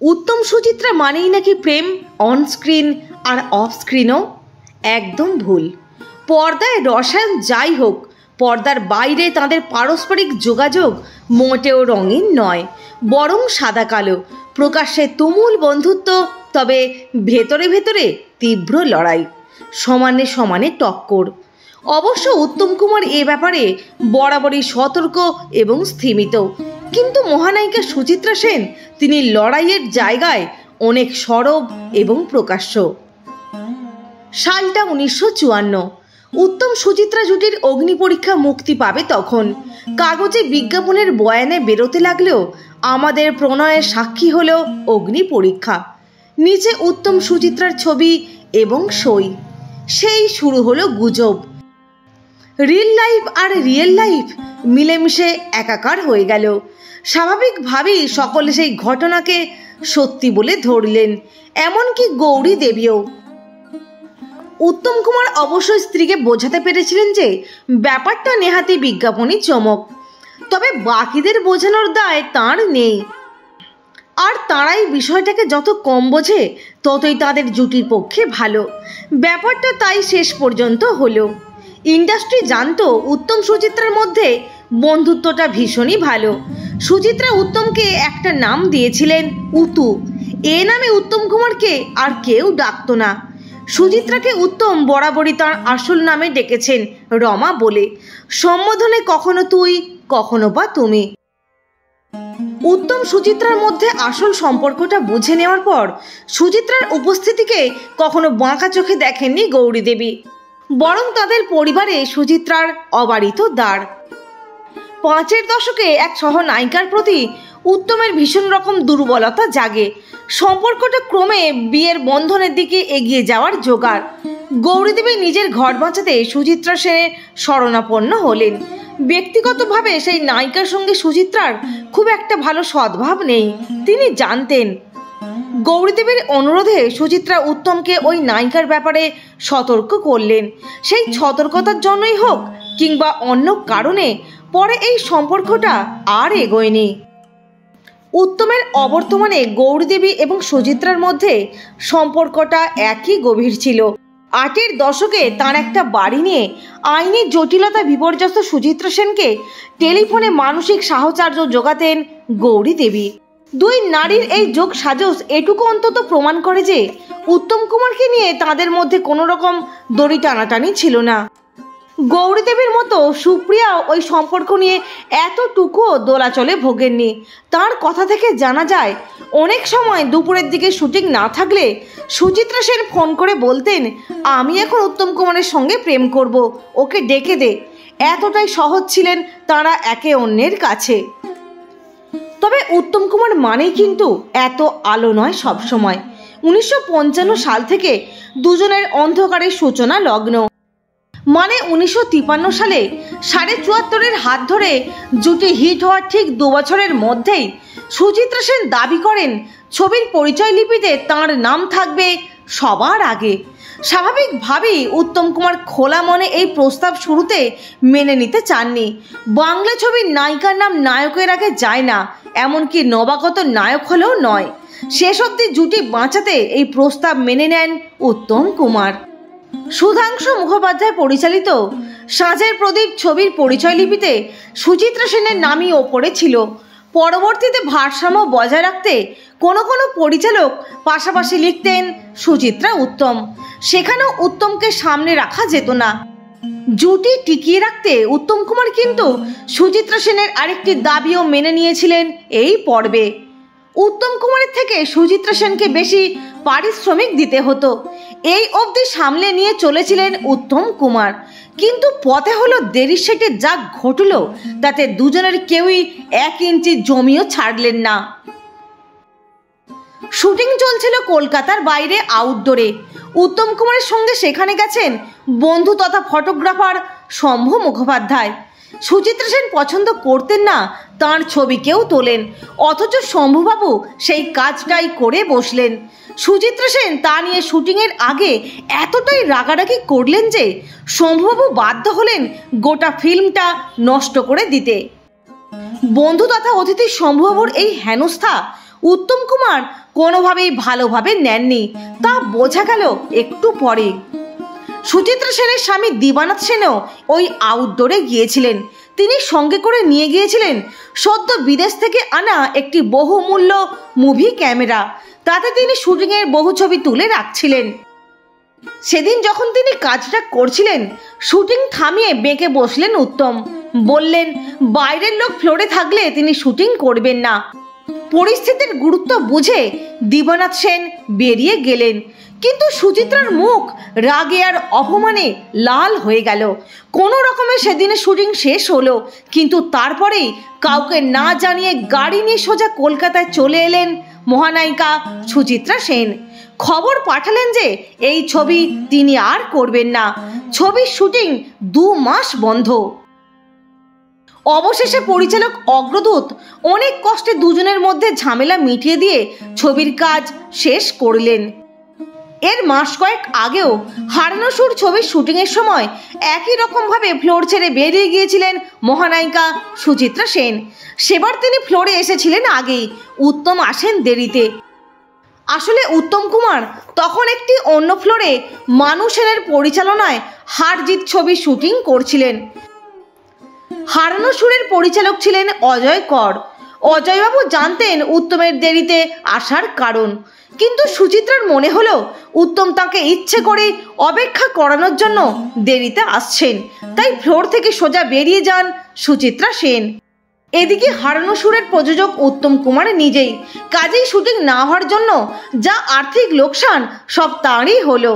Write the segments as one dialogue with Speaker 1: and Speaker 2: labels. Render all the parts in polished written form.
Speaker 1: উত্তম সুচিত্রা মানেই নাকি প্রেম on screen R of স্ক্রিনও? একদম ভুল। পর্দায় রসায়ন যাই হোক, পর্দার বাইরে তাদের পারস্পরিক যোগাযোগ মোটেও রঙিন নয়, বরং সাদা কালো। প্রকাশ্যে তুমুল বন্ধুত্ব, তবে ভেতরে ভেতরে তীব্র লড়াই, সমানে সমানে টক্কর। অবশ্য উত্তম কুমার এ ব্যাপারে বরাবরই সতর্ক এবং স্থিমিত, কিন্তু মহানায়িকা সুচিত্রা সেন তিনি লড়াইয়ের জায়গায় অনেক সরব এবং প্রকাশ্য। সালটা 1954। উত্তম সুচিত্রা জুটির অগ্নি পরীক্ষা মুক্তি পাবে তখন। কাগজে বিজ্ঞাপনের বয়ানে বেরোতে লাগলেও আমাদের প্রণয়ের সাক্ষী হলো অগ্নি পরীক্ষা। নিচে উত্তম সুচিত্রার ছবি এবং সই। সেই শুরু হলো গুজব। রিল লাইফ আর রিয়েল লাইফ মিলেমিশে একাকার হয়ে গেল। স্বাভাবিকভাবেই সকলে সেই ঘটনাকে সত্যি বলে ধরলেন, এমনকি গৌরী দেবীও। উত্তম কুমার অবশ্যই স্ত্রীকে বোঝাতে পেরেছিলেন যে ব্যাপারটা নেহাতি বিজ্ঞাপনী চমক, তবে বাকিদের বোঝানোর দায় তাঁর নেই। আর তাঁরাই বিষয়টাকে যত কম বোঝে ততই তাদের জুটির পক্ষে ভালো। ব্যাপারটা তাই শেষ পর্যন্ত হলো। ইন্ডাস্ট্রি জানতো উত্তম সুচিত্রার মধ্যে বন্ধুত্বটা ভীষণই ভালো। সুচিত্রা উত্তমকে একটা নাম দিয়েছিলেন উতু। এ নামে উত্তম কুমারকে আর কেউ ডাকতো না। সুচিত্রাকে উত্তম বরাবরই তাঁর আসল নামে ডেকেছেন রমা বলে, সম্বোধনে কখনো তুই, কখনো বা তুমি। উত্তম সুচিত্রার মধ্যে আসল সম্পর্কটা বুঝে নেওয়ার পর সুচিত্রার উপস্থিতিকে কখনো বাঁকা চোখে দেখেননি গৌরী দেবী, বরং তাদের পরিবারে সুচিত্রার অবারিত দ্বার। 5-এর দশকে এক সহনায়িকার প্রতি উত্তমের ভীষণ রকম দুর্বলতা জাগে। সম্পর্কটা ক্রমে বিয়ের বন্ধনের দিকে এগিয়ে যাওয়ার জোগাড়। গৌরীদেবী নিজের ঘর বাঁচাতে সুচিত্রা সেনের শরণাপন্ন হলেন। ব্যক্তিগতভাবে সেই নায়িকার সঙ্গে সুচিত্রার খুব একটা ভালো সদ্ভাব নেই, তিনি জানতেন। গৌরীদেবীর অনুরোধে সুচিত্রা উত্তমকে ওই নায়িকার ব্যাপারে সতর্ক করলেন। সেই সতর্কতার জন্যই হোক কিংবা অন্য কারণে পরে এই সম্পর্কটা আর এগোয়নি। উত্তমের অবর্তমানে গৌরীদেবী এবং সুচিত্রার মধ্যে সম্পর্কটা একই গভীর ছিল। 8-এর দশকে তার একটা বাড়ি নিয়ে আইনি জটিলতা বিপর্যস্ত সুচিত্রা সেনকে টেলিফোনে মানসিক সাহচর্য যোগাতেন গৌরী দেবী। দুই নারীর এই যোগ সাজস এটুকু অন্তত প্রমাণ করে যে উত্তম কুমারকে নিয়ে তাদের মধ্যে কোনো রকম দড়ি টানাটানি ছিল না। গৌরী দেবীর মতো সুপ্রিয়াও ওই সম্পর্ক নিয়ে এতটুকুও দোলাচলে ভোগেননি। তার কথা থেকে জানা যায়, অনেক সময় দুপুরের দিকে শুটিং না থাকলে সুচিত্রা সেন ফোন করে বলতেন, আমি এখন উত্তম কুমারের সঙ্গে প্রেম করব, ওকে ডেকে দে। এতটাই সহজ ছিলেন তারা একে অন্যের কাছে। তবে উত্তম কুমার মানেই কিন্তু এত আলো নয় সবসময়। 1955 সাল থেকে দুজনের অন্ধকারের সূচনা লগ্ন। মানে 1953 সালে 74.5-এর হাত ধরে জুটি হিট হওয়ার ঠিক 2 বছরের মধ্যেই সুচিত্রা সেন দাবি করেন ছবির পরিচয় লিপিতে তাঁর নাম থাকবে সবার আগে। স্বাভাবিকভাবেই উত্তম কুমার খোলা মনে এই প্রস্তাব শুরুতে মেনে নিতে চাননি। বাংলা ছবির নায়িকার নাম নায়কের আগে যায় না, এমনকি নবাগত নায়ক হলেও নয়। শেষ অবধি জুটি বাঁচাতে এই প্রস্তাব মেনে নেন উত্তম কুমার। সুধাংশু মুখোপাধ্যায় পরিচালিত সাঁঝের প্রদীপ ছবির পরিচয় লিপিতে সুচিত্রা সেনের নামই ওপরে ছিল। পরবর্তীতে ভারসাম্য বজায় রাখতে কোনো কোনো পরিচালক পাশাপাশি লিখতেন সুচিত্রা উত্তম, সেখানেও উত্তমকে সামনে রাখা যেত না। জুটি টিকিয়ে রাখতে উত্তম কুমার কিন্তু সুচিত্রা সেনের আরেকটি দাবিও মেনে নিয়েছিলেন এই পর্বে। উত্তম কুমারের থেকে সুচিত্রা সেনকে বেশি পারিশ্রমিক দিতে হতো। এই অবধি সামলে নিয়ে চলেছিলেন উত্তম কুমার, কিন্তু পথে হলো দেরি সেটে যা ঘটল তাতে দুজনের কেউই 1 ইঞ্চি জমিও ছাড়লেন না। শুটিং চলছিল কলকাতার বাইরে আউটডোরে। উত্তম কুমারের সঙ্গে সেখানে গেছেন বন্ধু তথা ফটোগ্রাফার শম্ভু মুখোপাধ্যায়। সুচিত্রা সেন পছন্দ করতেন না তাঁর ছবি কেউ তোলেন, অথচ শম্ভুবাবু সেই কাজটাই করে বসলেন। সুচিত্রা সেন তা নিয়ে শুটিংয়ের আগে এতটাই রাগারাগি করলেন যে শম্ভুবাবু বাধ্য হলেন গোটা ফিল্মটা নষ্ট করে দিতে। বন্ধু তথা অতিথি শম্ভুবাবুর এই হেনস্থা উত্তম কুমার কোনোভাবেই ভালোভাবে নেননি, তা বোঝা গেল একটু পরে। সুচিত্রা সেনের স্বামী দিবানাথ সেনও ওই আউটডোরে গিয়েছিলেন। তিনি সঙ্গে করে নিয়ে গিয়েছিলেন সদ্য বিদেশ থেকে আনা একটি বহুমূল্য মুভি ক্যামেরা। তাতে তিনি শুটিংয়ের বহু ছবি তুলে রাখছিলেন। সেদিন যখন তিনি কাজটা করছিলেন, শুটিং থামিয়ে বেঁকে বসলেন উত্তম। বললেন, বাইরের লোক ফ্লোরে থাকলে তিনি শুটিং করবেন না। পরিস্থিতির গুরুত্ব বুঝে দিবানাথ সেন বেরিয়ে গেলেন। কিন্তু সুচিত্রার মুখ রাগে আর অপমানে লাল হয়ে গেল। কোনো রকমে সেদিনে শুটিং শেষ হলো, কিন্তু তারপরেই কাউকে না জানিয়ে গাড়ি নিয়ে সোজা কলকাতায় চলে এলেন মহানায়িকা সুচিত্রা সেন। খবর পাঠালেন যে এই ছবি তিনি আর করবেন না। ছবির শুটিং 2 মাস বন্ধ। অবশেষে পরিচালক অগ্রদূত অনেক কষ্টে দুজনের মধ্যে ঝামেলা মিটিয়ে দিয়ে ছবির কাজ শেষ করলেন। এর মাস কয়েক আগেও হারানো সুর ছবির শুটিংয়ের সময় একই রকমভাবে ফ্লোর ছেড়ে বেরিয়ে গিয়েছিলেন মহানায়িকা সুচিত্রা সেন। সেবার তিনি ফ্লোরে এসেছিলেন আগেই, উত্তম আসেন দেরিতে। আসলে উত্তম কুমার তখন একটি অন্য ফ্লোরে মানু সেনের পরিচালনায় হার জিত ছবির শুটিং করছিলেন। হারানো সুরের পরিচালক ছিলেন অজয় কর। অজয়বাবু জানতেন উত্তমের দেরিতে আসার কারণ, কিন্তু সুচিত্রার মনে হলো উত্তম তাকে ইচ্ছে করে অপেক্ষা করানোর জন্য দেরিতে আসছেন, তাই ফ্লোর থেকে সোজা বেরিয়ে যান সুচিত্রা সেন। এদিকে হারানো সুরের প্রযোজক উত্তম কুমার নিজেই, কাজেই শুটিং না হওয়ার জন্য যা আর্থিক লোকসান সব তাঁরই হলো।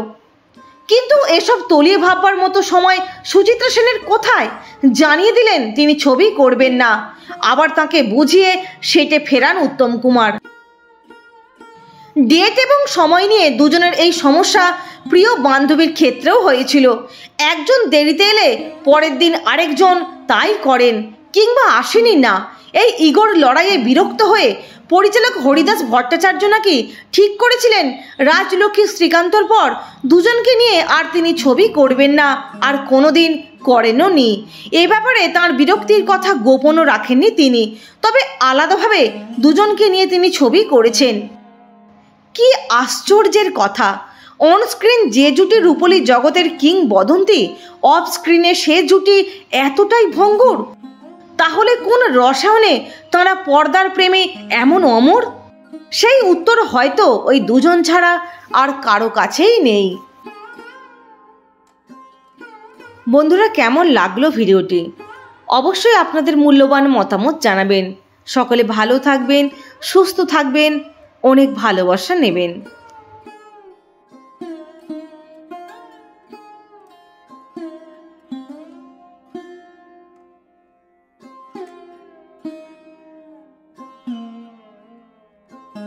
Speaker 1: কিন্তু এসব তলিয়ে ভাববার মতো সময় সুচিত্রা সেনের কোথায়? জানিয়ে দিলেন তিনি ছবি করবেন না। আবার তাকে বুঝিয়ে সেটে ফেরান উত্তম কুমার। ডেট এবং সময় নিয়ে দুজনের এই সমস্যা প্রিয় বান্ধবীর ক্ষেত্রেও হয়েছিল। একজন দেরিতে এলে পরের দিন আরেকজন তাই করেন কিংবা আসেনি না। এই ইগোর লড়াইয়ে বিরক্ত হয়ে পরিচালক হরিদাস ভট্টাচার্য নাকি ঠিক করেছিলেন রাজলক্ষ্মী শ্রীকান্তর পর দুজনকে নিয়ে আর তিনি ছবি করবেন না, আর কোনোদিন করেনও নি। এ ব্যাপারে তাঁর বিরক্তির কথা গোপনও রাখেননি তিনি, তবে আলাদাভাবে দুজনকে নিয়ে তিনি ছবি করেছেন। কি আশ্চর্যের কথা! অন স্ক্রিন যে জুটি রূপলী জগতের কিংবদন্তি, অফ স্ক্রিনে সে জুটি এতটাই ভঙ্গুর। তাহলে কোন রসায়নে তাঁরা পর্দার প্রেমে এমন অমর? সেই উত্তর হয়তো ওই দুজন ছাড়া আর কারো কাছেই নেই। বন্ধুরা, কেমন লাগলো ভিডিওটি? অবশ্যই আপনাদের মূল্যবান মতামত জানাবেন। সকলে ভালো থাকবেন, সুস্থ থাকবেন, অনেক ভালোবাসা নেবেন।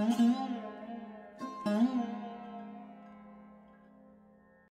Speaker 2: Mm-hmm.